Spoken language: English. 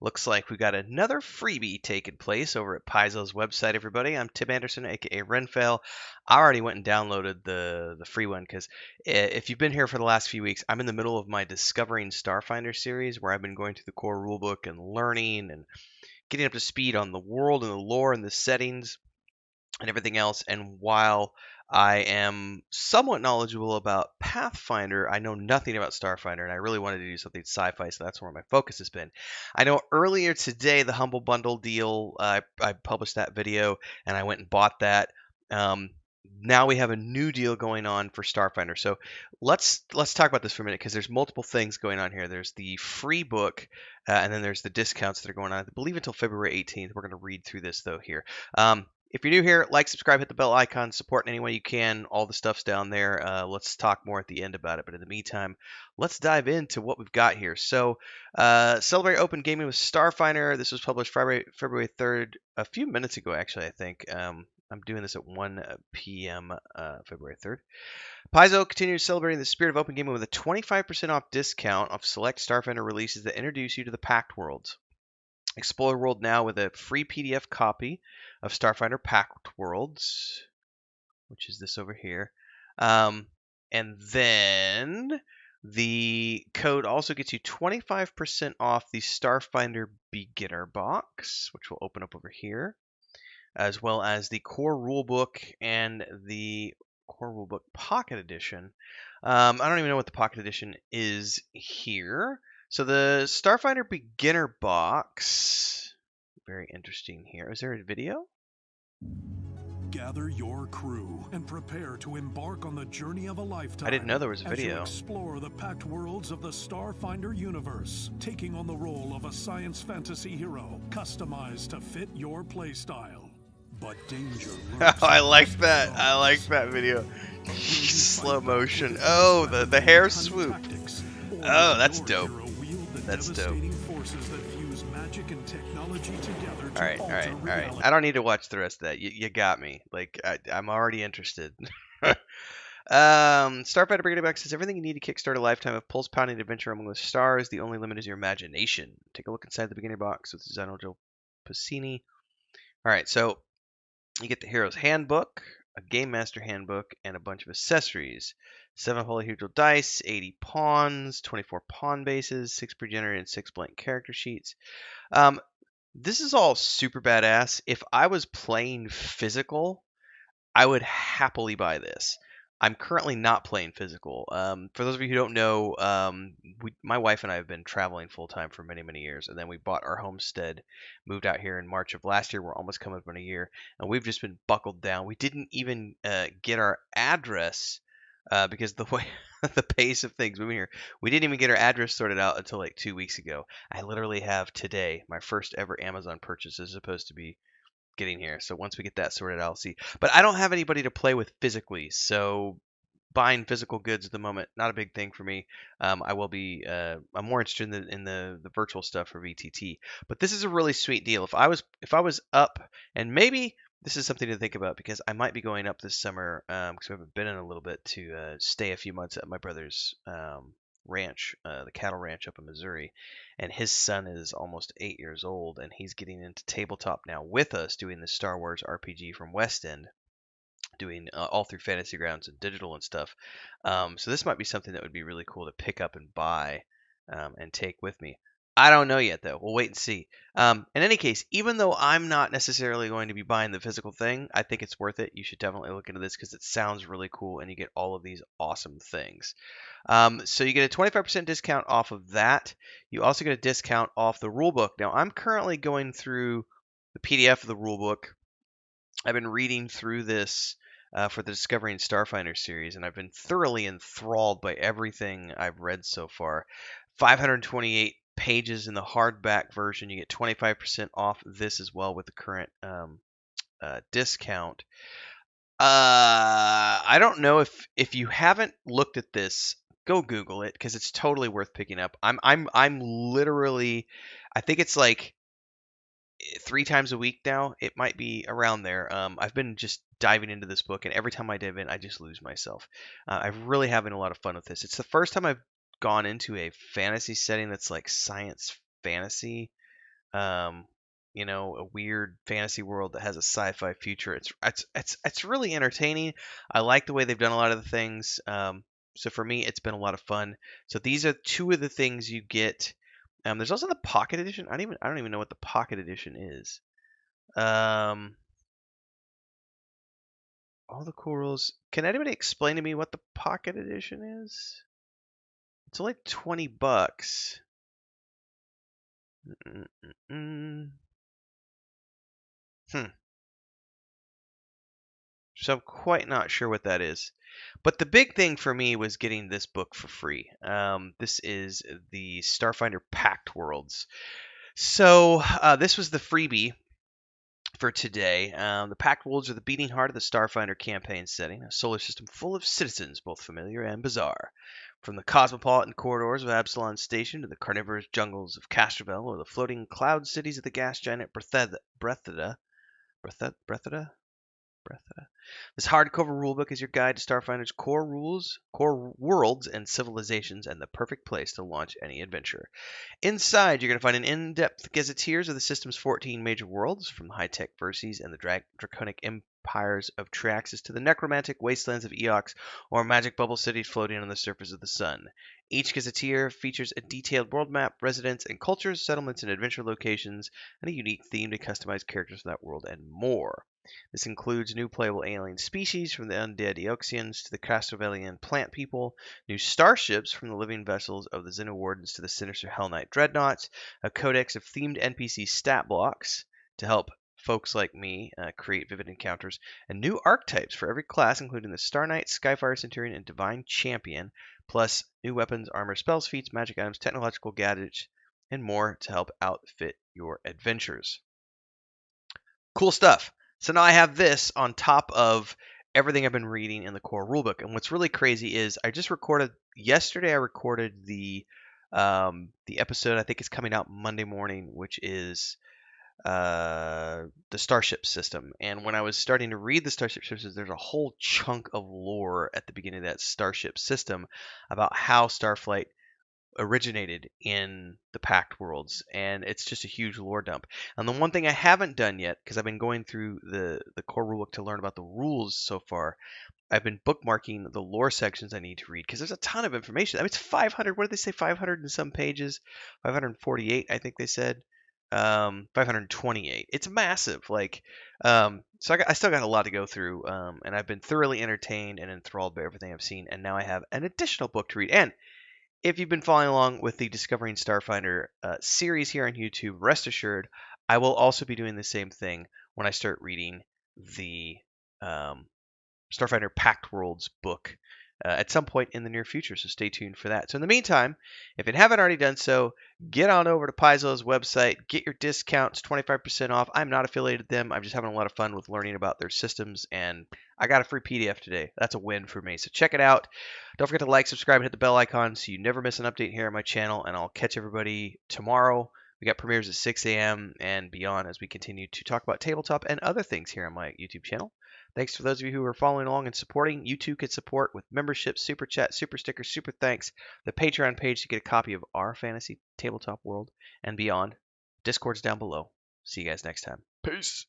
Looks like we got another freebie taking place over at Paizo's website, everybody. I'm Tim Anderson, aka Renfail. I already went and downloaded the free one because if you've been here for the last few weeks, I'm in the middle of my Discovering Starfinder series where I've been going through the core rulebook and learning and getting up to speed on the world and the lore and the settings and everything else. And while I am somewhat knowledgeable about Pathfinder, I know nothing about Starfinder, and I really wanted to do something sci-fi, so that's where my focus has been. I know earlier today the Humble Bundle deal, I published that video, and I went and bought that. Um, now we have a new deal going on for Starfinder. So let's talk about this for a minute because there's multiple things going on here. There's the free book, and then there's the discounts that are going on. I believe until February 18th. We're going to read through this though here. If you're new here, like, subscribe, hit the bell icon, support in any way you can. All the stuff's down there. Let's talk more at the end about it. But in the meantime, let's dive into what we've got here. So, Celebrate Open Gaming with Starfinder. This was published February 3rd, a few minutes ago, actually, I think. I'm doing this at 1 p.m. February 3rd. Paizo continues celebrating the spirit of open gaming with a 25% off discount of select Starfinder releases that introduce you to the Pact Worlds. Explore the world now with a free PDF copy of Starfinder Pact Worlds, which is this over here. And then the code also gets you 25% off the Starfinder Beginner Box, which will open up over here, as well as the Core Rulebook and the Core Rulebook Pocket Edition. I don't even know what the Pocket Edition is here. So the Starfinder Beginner Box, very interesting here. Is there a video? Gather your crew and prepare to embark on the journey of a lifetime. I didn't know there was a video. As you explore the Pact Worlds of the Starfinder universe, taking on the role of a science fantasy hero, customized to fit your playstyle. But danger lurks. I like that. I like that video. Slow motion. Oh, the hair swoop. Oh, that's dope. That's dope. All right. I don't need to watch the rest of that. You got me. Like, I'm already interested. Starfighter Brigade Box says everything you need to kickstart a lifetime of pulse-pounding adventure among the stars. The only limit is your imagination. Take a look inside the beginner box with Zeno Joe Pacini. All right, so you get the Hero's Handbook, a Game Master Handbook, and a bunch of accessories. 7 polyhedral dice, 80 pawns, 24 pawn bases, 6 pre-generated and 6 blank character sheets. This is all super badass. If I was playing physical, I would happily buy this. I'm currently not playing physical. For those of you who don't know, my wife and I have been traveling full time for many, many years, and then we bought our homestead, moved out here in March of last year. We're almost coming up on a year, and we've just been buckled down. We didn't even get our address because the way the pace of things moving here, we didn't even get our address sorted out until like 2 weeks ago. I literally have today my first ever Amazon purchase is supposed to be getting here. So once we get that sorted out, I'll see. But I don't have anybody to play with physically, so buying physical goods at the moment, not a big thing for me. I will be. I'm more interested in the virtual stuff for VTT. But this is a really sweet deal. If I was up, and maybe this is something to think about because I might be going up this summer because we haven't been in a little bit to stay a few months at my brother's ranch, the cattle ranch up in Missouri, and his son is almost 8 years old, and he's getting into tabletop now with us, doing the Star Wars RPG from West End, doing all through Fantasy Grounds and digital and stuff. So this might be something that would be really cool to pick up and buy and take with me. I don't know yet, though. We'll wait and see. In any case, even though I'm not necessarily going to be buying the physical thing, I think it's worth it. You should definitely look into this because it sounds really cool, and you get all of these awesome things. So you get a 25% discount off of that. You also get a discount off the rulebook. Now, I'm currently going through the PDF of the rulebook. I've been reading through this for the Discovering Starfinder series, and I've been thoroughly enthralled by everything I've read so far. 528 pages in the hardback version. You get 25% off this as well with the current discount. I don't know if you haven't looked at this, go Google it because it's totally worth picking up. I'm literally, I think it's like 3 times a week now. It might be around there. I've been just diving into this book, and every time I dive in, I just lose myself. I'm really having a lot of fun with this. It's the first time I've gone into a fantasy setting that's like science fantasy. Um, you know, a weird fantasy world that has a sci-fi future. It's really entertaining. I like the way they've done a lot of the things. So for me, it's been a lot of fun. So these are two of the things you get. There's also the Pocket Edition. I don't even know what the Pocket Edition is. Um, all the cool rules. Can anybody explain to me what the Pocket Edition is? It's only $20. Mm-mm-mm. Hmm. So I'm quite not sure what that is. But the big thing for me was getting this book for free. This is the Starfinder Pact Worlds. So this was the freebie for today. The Pact Worlds are the beating heart of the Starfinder campaign setting, a solar system full of citizens, both familiar and bizarre. From the cosmopolitan corridors of Absalon Station to the carnivorous jungles of Castrovel or the floating cloud cities of the gas giant Brethida. Brethida? Brethida. This hardcover rulebook is your guide to Starfinder's core rules, core worlds, and civilizations, and the perfect place to launch any adventure. Inside, you're going to find an in-depth gazetteers of the system's 14 major worlds, from high-tech Verces and the draconic empires of Triaxis to the necromantic wastelands of Eox or magic bubble cities floating on the surface of the sun. Each gazetteer features a detailed world map, residents and cultures, settlements and adventure locations, and a unique theme to customize characters for that world and more. This includes new playable alien species from the undead Eoxians to the Castrovelian plant people, new starships from the living vessels of the Xenowardens to the sinister Hell Knight dreadnoughts, a codex of themed NPC stat blocks to help folks like me create vivid encounters, and new archetypes for every class, including the Star Knight, Skyfire Centurion, and Divine Champion, plus new weapons, armor, spells, feats, magic items, technological gadgets, and more to help outfit your adventures. Cool stuff. So now I have this on top of everything I've been reading in the core rulebook. And what's really crazy is I just recorded yesterday. I recorded the episode. I think it's coming out Monday morning, which is the Starship system. And when I was starting to read the Starship systems, there's a whole chunk of lore at the beginning of that Starship system about how Starflight originated in the Pact Worlds, and it's just a huge lore dump. And the one thing I haven't done yet, because I've been going through the core rulebook to learn about the rules so far, I've been bookmarking the lore sections I need to read because there's a ton of information. I mean, it's 500. What did they say? 500 and some pages. 548, I think they said. 528. It's massive. So I still got a lot to go through, and I've been thoroughly entertained and enthralled by everything I've seen. And now I have an additional book to read. And if you've been following along with the Discovering Starfinder series here on YouTube, rest assured, I will also be doing the same thing when I start reading the um, Starfinder Pact Worlds book at some point in the near future. So stay tuned for that. So in the meantime, if you haven't already done so, get on over to Paizo's website, get your discounts, 25% off. I'm not affiliated with them. I'm just having a lot of fun with learning about their systems, and I got a free PDF today. That's a win for me. So check it out. Don't forget to like, subscribe, and hit the bell icon so you never miss an update here on my channel, and I'll catch everybody tomorrow. We got premieres at 6 a.m. and beyond as we continue to talk about tabletop and other things here on my YouTube channel. Thanks for those of you who are following along and supporting. You too can support with membership, super chat, super stickers, super thanks, the Patreon page to get a copy of our fantasy tabletop world and beyond. Discord's down below. See you guys next time. Peace.